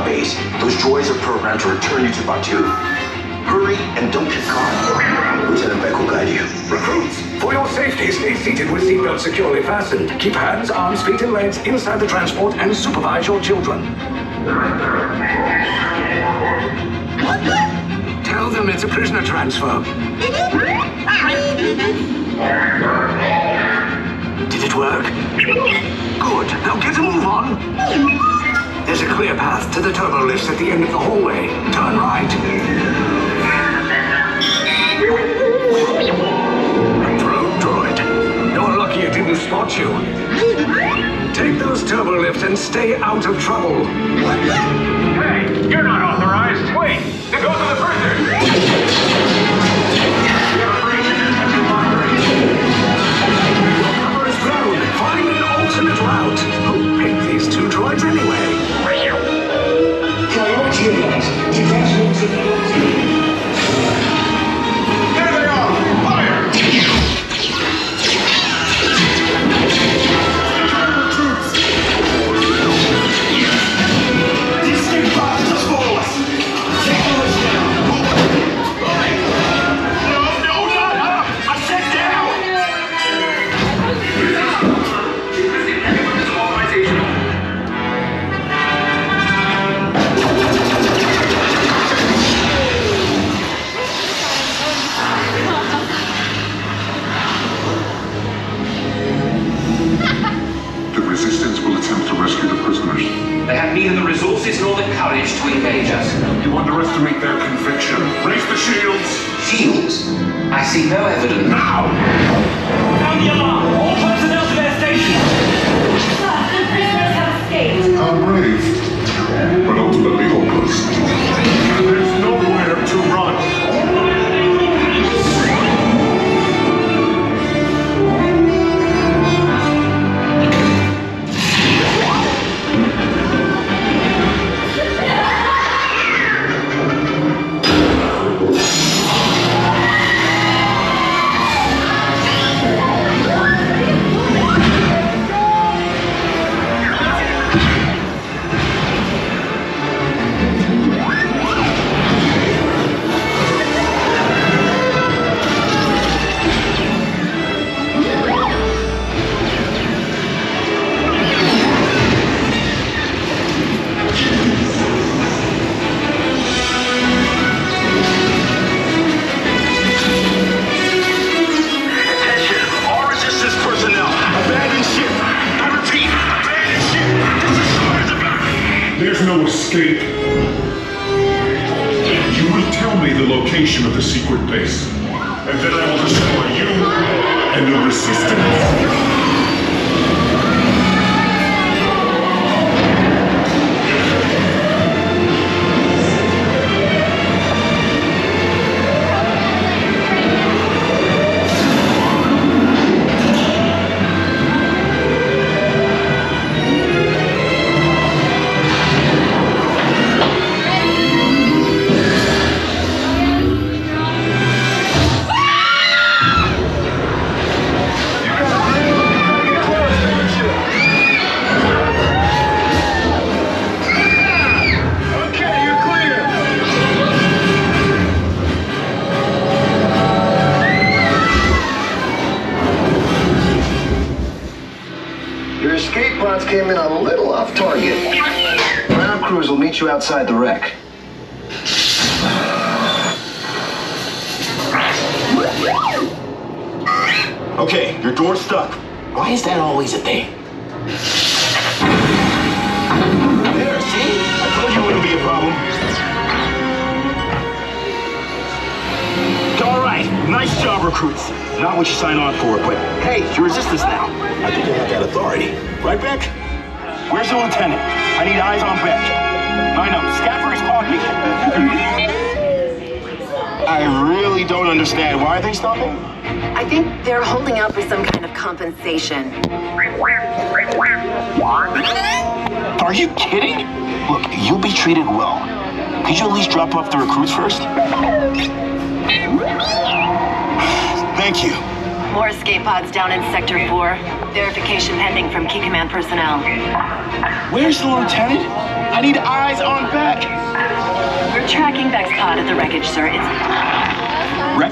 base. Those droids are programmed to return you to Batu. Hurry and don't get caught. Lieutenant Beck will guide you. Recruits, for your safety, stay seated with seatbelts securely fastened. Keep hands, arms, feet, and legs inside the transport and supervise your children. Tell them it's a prisoner transfer. Did it work? Good. Now get a move on. There's a clear path to the turbo lifts at the end of the hallway. Turn right. A probe droid. You're lucky it didn't spot you. Take those turbo lifts and stay out of trouble. Hey, you're not authorized. Wait, to go to the further. Find an alternate route. Who picked these two droids anyway? There they are! Fire! These escape pods just follow us. Take the list down. No, not up! I said down! The resistance will attempt to rescue the prisoners. They have neither the resources nor the courage to engage us. You underestimate their conviction. Raise the shields! Shields? I see no evidence. Now! Sound the alarm. All personnel to their stations. Sir, the prisoners have escaped. How brave, but ultimately hopeless. There's nowhere to run. There's no escape. You will tell me the location of the secret base, and then I will destroy you and the resistance. Came in a little off target. Ground crews will meet you outside the wreck. Okay, your door's stuck. Why is that always a thing? There, see? I told you it wouldn't be a problem. All right, nice job, recruits. Not what you signed on for, but hey, you're resistance now. I think you have that authority. Right, Beck? Where's the lieutenant? I need eyes on Beck. I know, Scaffery's talking. I really don't understand. Why are they stopping? I think they're holding out for some kind of compensation. Are you kidding? Look, you'll be treated well. Could you at least drop off the recruits first? Thank you. More escape pods down in Sector 4. Verification pending from Key Command personnel. Where's the lieutenant? I need eyes on Beck. We're tracking Beck's pod at the wreckage, sir. It's Wreck?